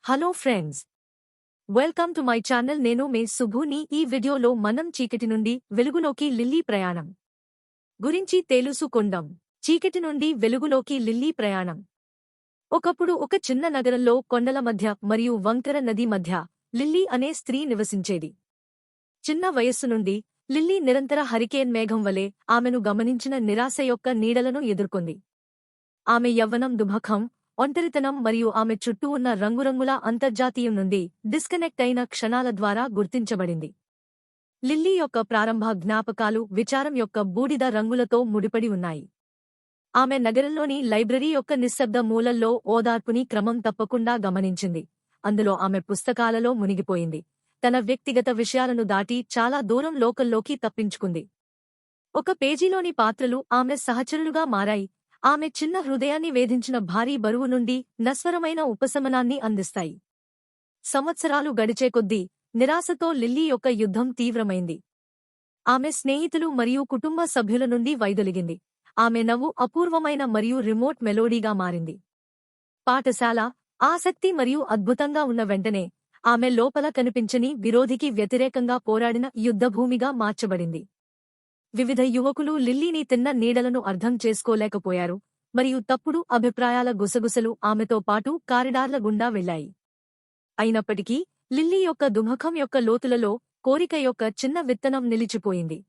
Hello friends, welcome to my channel. నేను మే సుభుని. ఈ వీడియోలో మనం చీకటి నుండి వెలుగులోకి లిల్లీ ప్రయాణం గురించి తెలుసుకుందాం. చీకటి నుండి వెలుగులోకి లిల్లీ ప్రయాణం. ఒకప్పుడు ఒక చిన్న నగరంలో కొండల మధ్య మరియు వంకర నది మధ్య లిల్లీ అనే స్త్రీ నివసించేది. చిన్న వయస్సు నుండి లిల్లీ నిరంతర హరికేన్ మేఘం వలె ఆమెను గమనించిన నిరాశ యొక్క నీడలను ఎదుర్కొంది. ఆమె యవ్వనం, దుఃఖం, ఒంటరితనం మరియు ఆమె చుట్టూ ఉన్న రంగురంగుల అంతర్జాతీయం నుండి డిస్కనెక్ట్ అయిన క్షణాల ద్వారా గుర్తించబడింది. లిల్లీ యొక్క ప్రారంభ జ్ఞాపకాలు విచారం యొక్క బూడిద రంగులతో ముడిపడి ఉన్నాయి. ఆమె నగరంలోని లైబ్రరీ యొక్క నిశ్శబ్ద మూలల్లో ఓదార్పుని క్రమం తప్పకుండా గమనించింది. అందులో ఆమె పుస్తకాలలో మునిగిపోయింది. తన వ్యక్తిగత విషయాలను దాటి చాలా దూరం లోకల్లోకి తప్పించుకుంది. ఒక పేజీలోని పాత్రలు ఆమె సహచరులుగా మారాయి. ఆమె చిన్న హృదయాన్ని వేధించిన భారీ బరువు నుండి నస్వరమైన ఉపశమనాన్ని అందిస్తాయి. సంవత్సరాలు గడిచే కొద్దీ నిరాశతో లిల్లీ యొక్క యుద్ధం తీవ్రమైంది. ఆమె స్నేహితులు మరియు కుటుంబ సభ్యుల నుండి వైదొలిగింది. ఆమె నవ్వు అపూర్వమైన మరియు రిమోట్ మెలోడీగా మారింది. పాఠశాల ఆసక్తి మరియు అద్భుతంగా ఉన్న వెంటనే ఆమె లోపల కనిపించని విరోధికి వ్యతిరేకంగా పోరాడిన యుద్ధభూమిగా మార్చబడింది. వివిధ యువకులు లిల్లీని తిన్న నీడలను అర్థం చేసుకోలేకపోయారు మరియు తప్పుడు అభిప్రాయాల గుసగుసలు ఆమెతో పాటు కారిడార్ల గుండా వెళ్లాయి. అయినప్పటికీ లిల్లీ యొక్క దుఃఖం యొక్క లోతులలో కోరిక యొక్క చిన్న విత్తనం నిలిచిపోయింది.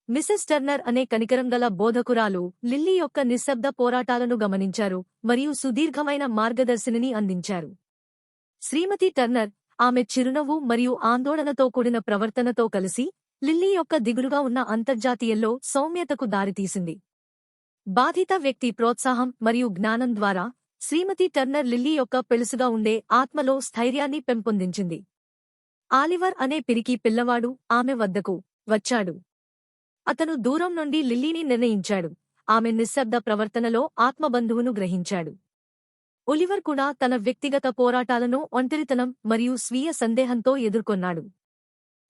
మిసెస్ టర్నర్ అనే కనికరంగల బోధకురాలు లిల్లీ యొక్క నిశ్శబ్ద పోరాటాలను గమనించారు మరియు సుదీర్ఘమైన మార్గదర్శినిని అందించారు. శ్రీమతి టర్నర్ ఆమె చిరునవ్వు మరియు ఆందోళనతో కూడిన ప్రవర్తనతో కలిసి లిల్లీ యొక్క దిగులుగా ఉన్న అంతర్జాతీయంలో సౌమ్యతకు దారితీసింది. బాధిత వ్యక్తి ప్రోత్సాహం మరియు జ్ఞానం ద్వారా శ్రీమతి టర్నర్ లిల్లీ యొక్క పెలుసుగా ఉండే ఆత్మలో స్థైర్యాన్ని పెంపొందించింది. ఆలివర్ అనే పిరికి పిల్లవాడు ఆమె వద్దకు వచ్చాడు. అతను దూరం నుండి లిల్లీని నిర్ణయించాడు. ఆమె నిశ్శబ్ద ప్రవర్తనలో ఆత్మబంధువును గ్రహించాడు. ఒలివర్ కూడా తన వ్యక్తిగత పోరాటాలను ఒంటరితనం మరియు స్వీయ సందేహంతో ఎదుర్కొన్నాడు.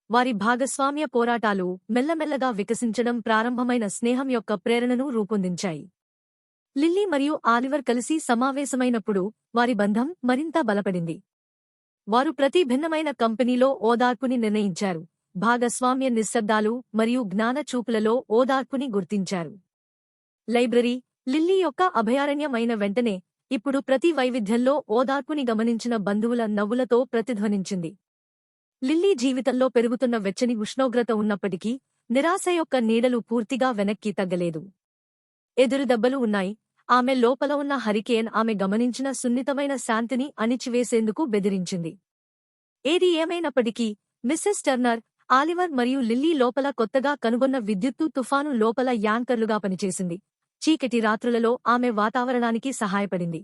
వారి భాగస్వామ్య పోరాటాలు మెల్లమెల్లగా వికసించడం ప్రారంభమైన స్నేహం యొక్క ప్రేరణను రూపొందించాయి. లిల్లీ మరియు ఆలివర్ కలిసి సమావేశమైనప్పుడు వారి బంధం మరింత బలపడింది. వారు ప్రతి భిన్నమైన కంపెనీలో ఓదార్పుని నిర్ణయించారు. భాగస్వామ్య నిశ్శబ్దాలు మరియు జ్ఞాన చూపులలో ఓదార్పుని గుర్తించారు. లైబ్రరీ లిల్లీ యొక్క అభయారణ్యం అయిన వెంటనే ఇప్పుడు ప్రతి వైవిధ్యంలో ఓదార్పుని గమనించిన బంధువుల నవ్వులతో ప్రతిధ్వనించింది. లిల్లీ జీవితంలో పెరుగుతున్న వెచ్చని ఉష్ణోగ్రత ఉన్నప్పటికీ నిరాశ యొక్క నీడలు పూర్తిగా వెనక్కి తగ్గలేదు. ఎదురుదెబ్బలు ఉన్నాయి. ఆమె లోపల ఉన్న హరికేన్ ఆమె గమనించిన సున్నితమైన శాంతిని అణిచివేసేందుకు బెదిరించింది. ఏది ఏమైనప్పటికీ మిస్సెస్ టర్నర్, ఆలివర్ మరియు లిల్లీ లోపల కొత్తగా కనుగొన్న విద్యుత్తు తుఫాను లోపల యాంకర్లుగా పనిచేసింది. చీకటి రాత్రులలో ఆమె వాతావరణానికి సహాయపడింది.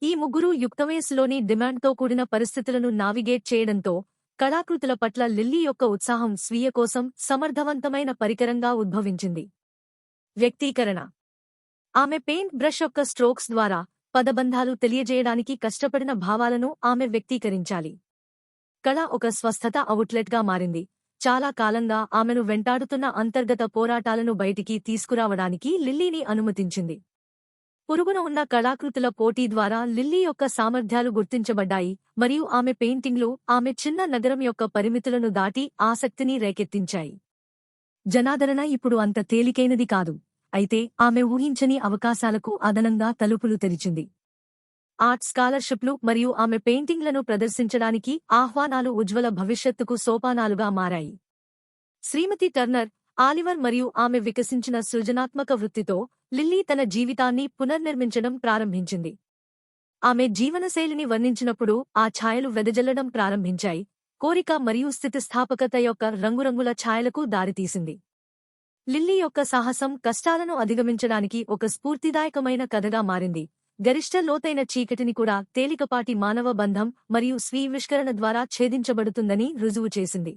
ఈ ముగ్గురు యుక్తవయస్సులోని డిమాండ్తో కూడిన పరిస్థితులను నావిగేట్ చేయడంతో కళాకృతుల పట్ల లిల్లీ యొక్క ఉత్సాహం స్వీయ కోసం సమర్థవంతమైన పరికరంగా ఉద్భవించింది. వ్యక్తీకరణ ఆమె పెయింట్ బ్రష్ యొక్క స్ట్రోక్స్ ద్వారా పదబంధాలు తెలియజేయడానికి కష్టపడిన భావాలను ఆమె వ్యక్తీకరించాలి. కళ ఒక స్వస్థత అవుట్లెట్గా మారింది. చాలా కాలంగా ఆమెను వెంటాడుతున్న అంతర్గత పోరాటాలను బయటికి తీసుకురావడానికి లిల్లీని అనుమతించింది. పొరుగున ఉన్న కళాకృతుల పోటీ ద్వారా లిల్లీ యొక్క సామర్థ్యాలు గుర్తించబడ్డాయి మరియు ఆమె పెయింటింగ్లు ఆమె చిన్న నగరం యొక్క పరిమితులను దాటి ఆసక్తిని రేకెత్తించాయి. జనాదరణ ఇప్పుడు అంత తేలికైనది కాదు, అయితే ఆమె ఊహించని అవకాశాలకు అదనంగా తలుపులు తెరిచింది. ఆర్ట్ స్కాలర్షిప్లు మరియు ఆమె పెయింటింగ్లను ప్రదర్శించడానికి ఆహ్వానాలు ఉజ్వల భవిష్యత్తుకు సోపానాలుగా మారాయి. శ్రీమతి టర్నర్, ఆలివర్ మరియు ఆమె వికసించిన సృజనాత్మక వృత్తితో లిల్లీ తన జీవితాన్ని పునర్నిర్మించడం ప్రారంభించింది. ఆమె జీవనశైలిని వర్ణించినప్పుడు ఆ ఛాయలు వెదజల్లడం ప్రారంభించాయి. కోరిక మరియు స్థితిస్థాపకత యొక్క రంగురంగుల ఛాయలకు దారితీసింది. లిల్లీ యొక్క సాహసం కష్టాలను అధిగమించడానికి ఒక స్ఫూర్తిదాయకమైన కథగా మారింది. గరిష్ట లోతైన చీకటిని కూడా తేలికపాటి మానవ బంధం మరియు స్వీవిష్కరణ ద్వారా ఛేదించబడుతుందని రుజువు చేసింది.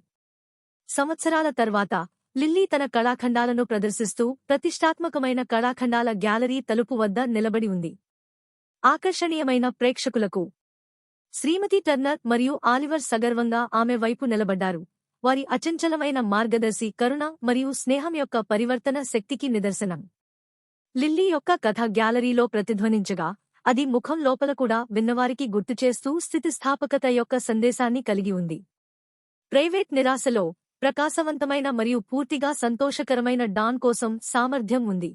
సంవత్సరాల తర్వాత లిల్లీ తన కళాఖండాలను ప్రదర్శిస్తూ ప్రతిష్టాత్మకమైన కళాఖండాల గ్యాలరీ తలుపు వద్ద నిలబడి ఉంది. ఆకర్షణీయమైన ప్రేక్షకులకు శ్రీమతి టర్నర్ మరియు ఆలివర్ సగర్వంగా ఆమె వైపు నిలబడ్డారు. వారి అచంచలమైన మార్గదర్శి కరుణ మరియు స్నేహం యొక్క పరివర్తన శక్తికి నిదర్శనం. లిల్లీ యొక్క కథ గ్యాలరీలో ప్రతిధ్వనించగా అది ముఖం లోపల కూడా విన్నవారికి గుర్తుచేస్తూ స్థితిస్థాపకత యొక్క సందేశాన్ని కలిగి ఉంది. ప్రైవేట్ నిరాశలో ప్రకాశవంతమైన మరియు పూర్తిగా సంతోషకరమైన డాన్ కోసం సామర్థ్యం ఉంది.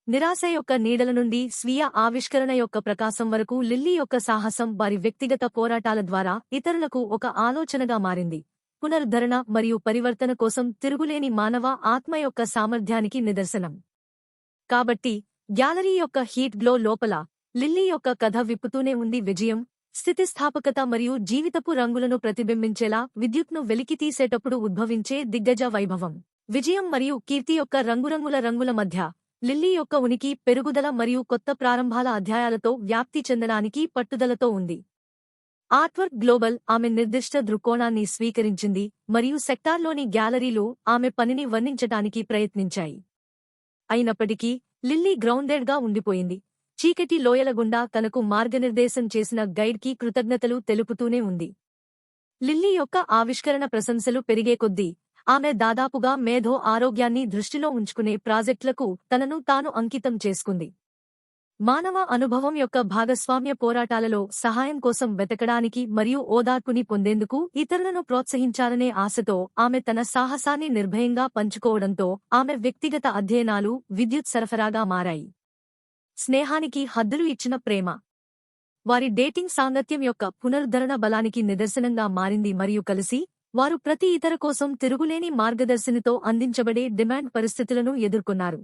నిరాశ యొక్క నీడల నుండి స్వీయ ఆవిష్కరణ యొక్క ప్రకాశం వరకు లిల్లీ యొక్క సాహసం వారి వ్యక్తిగత పోరాటాల ద్వారా ఇతరులకు ఒక ఆలోచనగా మారింది. పునరుద్ధరణ మరియు పరివర్తన కోసం తిరుగులేని మానవ ఆత్మ యొక్క సామర్థ్యానికి నిదర్శనం. కాబట్టి గ్యాలరీ యొక్క హీట్ గ్లో లోపల లిల్లీ యొక్క కథ విప్పుతూనే ఉంది. విజయం, స్థితిస్థాపకత మరియు జీవితపు రంగులను ప్రతిబింబించేలా విద్యుత్ను వెలికితీసేటప్పుడు ఉద్భవించే దిగ్గజ వైభవం. విజయం మరియు కీర్తి యొక్క రంగురంగుల రంగుల మధ్య లిల్లీ యొక్క ఉనికి పెరుగుదల మరియు కొత్త ప్రారంభాల అధ్యాయాలతో వ్యాప్తి చెందడానికి పట్టుదలతో ఉంది. ఆర్ట్వర్క్ గ్లోబల్ ఆమె నిర్దిష్ట దృక్కోణాన్ని స్వీకరించింది మరియు సెక్టార్లోని గ్యాలరీలు ఆమె పనిని వర్ణించటానికి ప్రయత్నించాయి. అయినప్పటికీ లిల్లీ గ్రౌండెడ్గా ఉండిపోయింది. చీకటి లోయల గుండా తనకు మార్గనిర్దేశం చేసిన గైడ్కి కృతజ్ఞతలు తెలుపుతూనే ఉంది. లిల్లీ యొక్క ఆవిష్కరణ ప్రశంసలు పెరిగే కొద్దీ ఆమె దాదాపుగా మేధో ఆరోగ్యాన్ని దృష్టిలో ఉంచుకునే ప్రాజెక్టులకు తనను తాను అంకితం చేసుకుంది. మానవ అనుభవం యొక్క భాగస్వామ్య పోరాటాలలో సహాయం కోసం వెతకడానికి మరియు ఓదార్పుని పొందేందుకు ఇతరులను ప్రోత్సహించాలనే ఆశతో ఆమె తన సాహసాన్ని నిర్భయంగా పంచుకోవడంతో ఆమె వ్యక్తిగత అధ్యయనాలు విద్యుత్ సరఫరాగా మారాయి. స్నేహానికి హద్దులు ఇచ్చిన ప్రేమ వారి డేటింగ్ సాంగత్యం యొక్క పునరుద్ధరణ బలానికి నిదర్శనంగా మారింది మరియు కలిసి వారు ప్రతి ఇతర కోసం తిరుగులేని మార్గదర్శినితో అందించబడే డిమాండ్ పరిస్థితులను ఎదుర్కొన్నారు.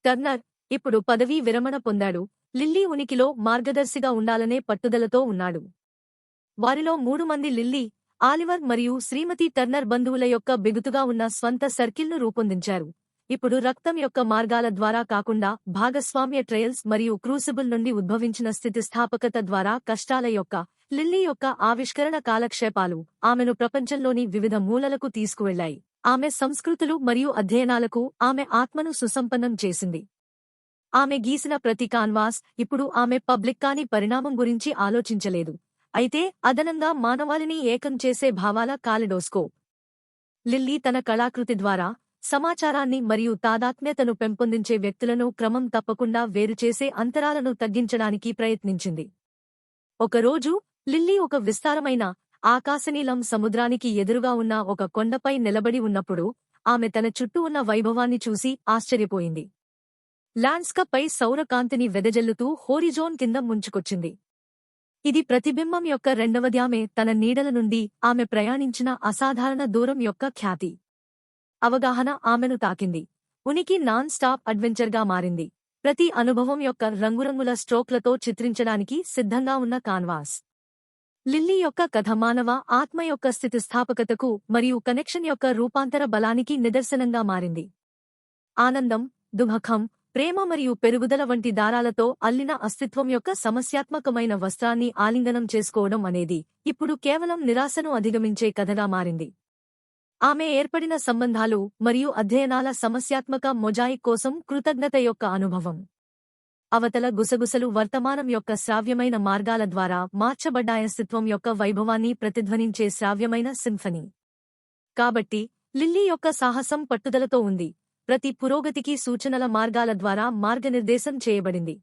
టర్నర్ ఇప్పుడు పదవీ విరమణ పొందాడు. లిల్లీ ఉనికిలో మార్గదర్శిగా ఉండాలనే పట్టుదలతో ఉన్నాడు. వారిలో 3 మంది లిల్లీ, ఆలివర్ మరియు శ్రీమతి టర్నర్ బంధువుల యొక్క బిగుతుగా ఉన్న స్వంత సర్కిల్ను రూపొందించారు. ఇప్పుడు రక్తం యొక్క మార్గాల ద్వారా కాకుండా భాగస్వామ్య ట్రయల్స్ మరియు క్రూసిబుల్ నుండి ఉద్భవించిన స్థితిస్థాపకత ద్వారా కష్టాల యొక్క లిల్లీ యొక్క ఆవిష్కరణ కాలక్షేపాలు ఆమెను ప్రపంచంలోని వివిధ మూలలకు తీసుకువెళ్లాయి. ఆమె సంస్కృతులు మరియు అధ్యయనాలకు ఆమె ఆత్మను సుసంపన్నం చేసింది. ఆమె గీసిన ప్రతి కాన్వాస్ ఇప్పుడు ఆమె పబ్లిక్ కాని పరిణామం గురించి ఆలోచించలేదు, అయితే అదనంగా మానవాళిని ఏకం చేసే భావాల కాలిడోస్కోప్. లిల్లీ తన కళాకృతి ద్వారా సమాచారాన్ని మరియు తాదాత్మ్యతను పెంపొందించే వ్యక్తులను క్రమం తప్పకుండా వేరుచేసే అంతరాలను తగ్గించడానికి ప్రయత్నించింది. ఒకరోజు లిల్లీ ఒక విస్తారమైన ఆకాశనీలం సముద్రానికి ఎదురుగా ఉన్న ఒక కొండపై నిలబడి ఉన్నప్పుడు ఆమె తన చుట్టూ ఉన్న వైభవాన్ని చూసి ఆశ్చర్యపోయింది. ల్యాండ్స్కేప్పై సౌరకాంతిని వెదజల్లుతూ హోరిజోన్ కింద ముంచుకొచ్చింది. ఇది ప్రతిబింబం యొక్క రెండవది. ఆమె తన నీడల నుండి ఆమె ప్రయాణించిన అసాధారణ దూరం యొక్క ఖ్యాతి. అవగాహన ఆమెను తాకింది. ఉనికి నాన్ స్టాప్ అడ్వెంచర్గా మారింది. ప్రతి అనుభవం యొక్క రంగురంగుల స్ట్రోక్లతో చిత్రించడానికి సిద్ధంగా ఉన్న కాన్వాస్. లిల్లీ యొక్క కథ మానవ ఆత్మ యొక్క స్థితిస్థాపకతకు మరియు కనెక్షన్ యొక్క రూపాంతర బలానికి నిదర్శనంగా మారింది. ఆనందం, దుఃఖం, ప్రేమ మరియు పెరుగుదల వంటి దారాలతో అల్లిన అస్తిత్వం యొక్క సమస్యాత్మకమైన వస్త్రాన్ని ఆలింగనం చేసుకోవడం అనేది ఇప్పుడు కేవలం నిరాశను అధిగమించే కథగా మారింది. ఆమె ఏర్పడిన సంబంధాలు మరియు అధ్యయనాల సమస్యాత్మక మొజాయిక్ కోసం కృతజ్ఞత యొక్క అనుభవం. అవతల గుసగుసలు వర్తమానం యొక్క శ్రావ్యమైన మార్గాల ద్వారా మార్చబడ్డాయస్తిత్వం యొక్క వైభవాన్ని ప్రతిధ్వనించే శ్రావ్యమైన సింఫనీ. కాబట్టి లిల్లీ యొక్క సాహసం పట్టుదలతో ఉంది. ప్రతి పురోగతికి సూచనల మార్గాల ద్వారా మార్గనిర్దేశం చేయబడింది.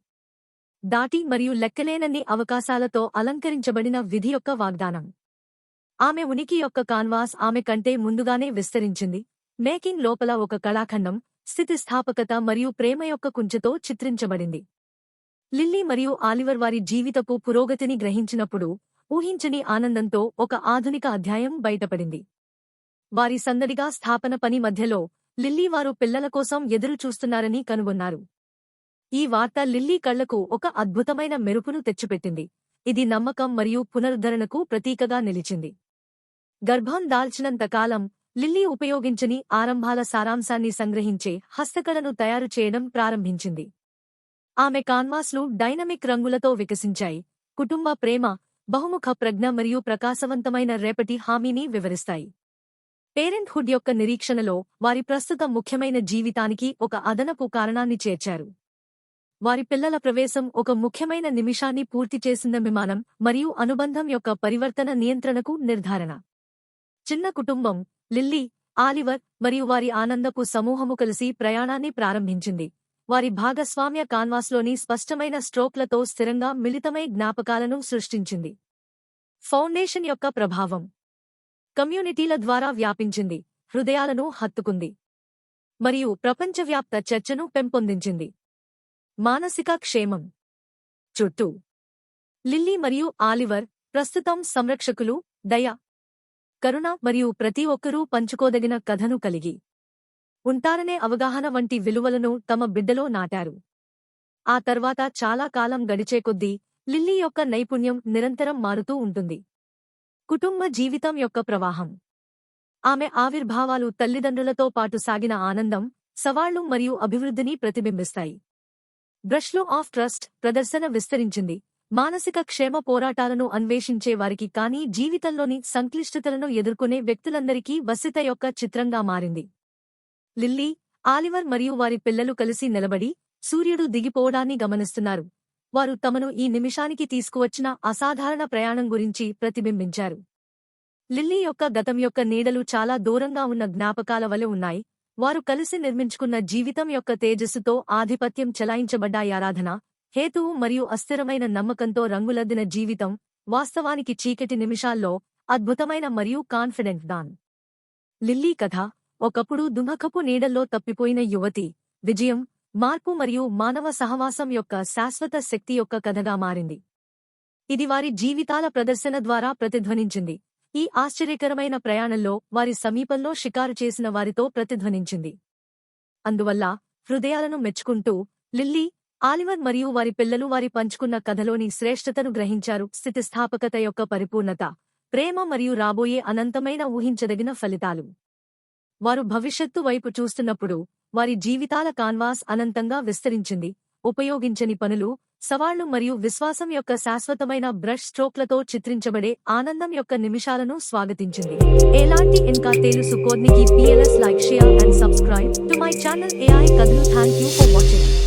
దాటి మరియు లెక్కలేనన్ని అవకాశాలతో అలంకరించబడిన విధి యొక్క వాగ్దానం. ఆమె ఉనికి యొక్క కాన్వాస్ ఆమె కంటే ముందుగానే విస్తరించింది. మేకింగ్ లోపల ఒక కళాఖండం, స్థితిస్థాపకత మరియు ప్రేమ యొక్క కుంచెతో చిత్రించబడింది. లిల్లీ మరియు ఆలివర్ వారి జీవితపు పురోగతిని గ్రహించినప్పుడు ఊహించని ఆనందంతో ఒక ఆధునిక అధ్యాయం బయటపడింది. వారి సందడిగా స్థాపన పని మధ్యలో లిల్లీ వారు పిల్లల కోసం ఎదురు చూస్తున్నారని కనుగొన్నారు. ఈ వార్త లిల్లీ కళ్లకు ఒక అద్భుతమైన మెరుపును తెచ్చిపెట్టింది. ఇది నమ్మకం మరియు పునరుద్ధరణకు ప్రతీకగా నిలిచింది. గర్భం దాల్చినంతకాలం లిల్లీ ఉపయోగించని ఆరంభాల సారాంశాన్ని సంగ్రహించే హస్తకళను తయారు చేయడం ప్రారంభించింది. ఆమె కాన్వాస్లు డైనమిక్ రంగులతో వికసించాయి. కుటుంబ ప్రేమ, బహుముఖ ప్రజ్ఞ మరియు ప్రకాశవంతమైన రేపటి హామీని వివరిస్తాయి. పేరెంట్హుడ్ యొక్క నిరీక్షణలో వారి ప్రస్తుత ముఖ్యమైన జీవితానికి ఒక అదనపు కారణాన్ని చేర్చారు. వారి పిల్లల ప్రవేశం ఒక ముఖ్యమైన నిమిషాన్ని పూర్తి చేసిందభిమానం మరియు అనుబంధం యొక్క పరివర్తన నియంత్రణకు నిర్ధారణ. చిన్న కుటుంబం, లిల్లీ, ఆలివర్ మరియు వారి ఆనందపు సమూహము కలిసి ప్రయాణాన్ని ప్రారంభించింది. వారి భాగస్వామ్య కాన్వాస్లోని స్పష్టమైన స్ట్రోక్లతో స్థిరంగా మిళితమై జ్ఞాపకాలను సృష్టించింది. ఫౌండేషన్ యొక్క ప్రభావం కమ్యూనిటీల ద్వారా వ్యాపించింది, హృదయాలను హత్తుకుంది మరియు ప్రపంచవ్యాప్త చర్చను పెంపొందించింది. మానసిక క్షేమం చుట్టూ లిల్లీ మరియు ఆలివర్ ప్రస్తుతం సంరక్షకులు, దయ, కరుణ మరియు ప్రతి ఒక్కరూ పంచుకోదగిన కథను కలిగి ఉంటారనే అవగాహన వంటి విలువలను తమ బిడ్డలో నాటారు. ఆ తర్వాత చాలా కాలం గడిచే కొద్దీ లిల్లీ యొక్క నైపుణ్యం నిరంతరం మారుతూ ఉంటుంది. కుటుంబ జీవితం యొక్క ప్రవాహం ఆమె ఆవిర్భావాలు తల్లిదండ్రులతో పాటు సాగిన ఆనందం, సవాళ్లు మరియు అభివృద్ధిని ప్రతిబింబిస్తాయి. బ్రష్లో ఆఫ్ ట్రస్ట్ ప్రదర్శన విస్తరించింది, మానసిక క్షేమ పోరాటాలను అన్వేషించే వారికి కానీ జీవితంలోని సంక్లిష్టతలను ఎదుర్కొనే వ్యక్తులందరికీ వసిత యొక్క చిత్రంగా మారింది. లిల్లీ, ఆలివర్ మరియు వారి పిల్లలు కలిసి నిలబడి సూర్యుడు దిగిపోవడాన్ని గమనిస్తున్నారు. వారు తమను ఈ నిమిషానికి తీసుకువచ్చిన అసాధారణ ప్రయాణం గురించి ప్రతిబింబించారు. లిల్లీ యొక్క గతం యొక్క నీడలు చాలా దూరంగా ఉన్న జ్ఞాపకాల వలె ఉన్నాయి. వారు కలిసి నిర్మించుకున్న జీవితం యొక్క తేజస్సుతో ఆధిపత్యం చెలాయించబడ్డాయి. ఆరాధన, హేతువు మరియు అస్థిరమైన నమ్మకంతో రంగులద్దిన జీవితం, వాస్తవానికి చీకటి నిమిషాల్లో అద్భుతమైన మరియు కాన్ఫిడెంట్ డాన్. లిల్లీ కథ ఒకప్పుడు దుమఖపు నీడల్లో తప్పిపోయిన యువతి, విజయం, మార్పు మరియు మానవ సహవాసం యొక్క శాశ్వత శక్తి యొక్క కథగా మారింది. ఇది వారి జీవితాల ప్రదర్శన ద్వారా ప్రతిధ్వనించింది. ఈ ఆశ్చర్యకరమైన ప్రయాణంలో వారి సమీపంలో షికారు చేసిన వారితో ప్రతిధ్వనించింది. అందువల్ల హృదయాలను మెచ్చుకుంటూ లిల్లీ, ఆలివర్ మరియు వారి పిల్లలు వారి పంచుకున్న కథలోని శ్రేష్ఠతను గ్రహించారు. స్థితిస్థాపకత యొక్క పరిపూర్ణత, ప్రేమ మరియు రాబోయే అనంతమైన ఊహించదగిన ఫలితాలు. వారు భవిష్యత్తు వైపు చూస్తున్నప్పుడు వారి జీవితాల కాన్వాస్ అనంతంగా విస్తరించింది. ఉపయోగించని పనులు, సవాళ్లు మరియు విశ్వాసం యొక్క శాశ్వతమైన బ్రష్ స్ట్రోక్లతో చిత్రించబడే ఆనందం యొక్క నిమిషాలను స్వాగతించింది. ఎలాంటి ఇంకా తెలుసుకోనికి PLS like, share and subscribe to my channel AI కథలు. Thank you for watching.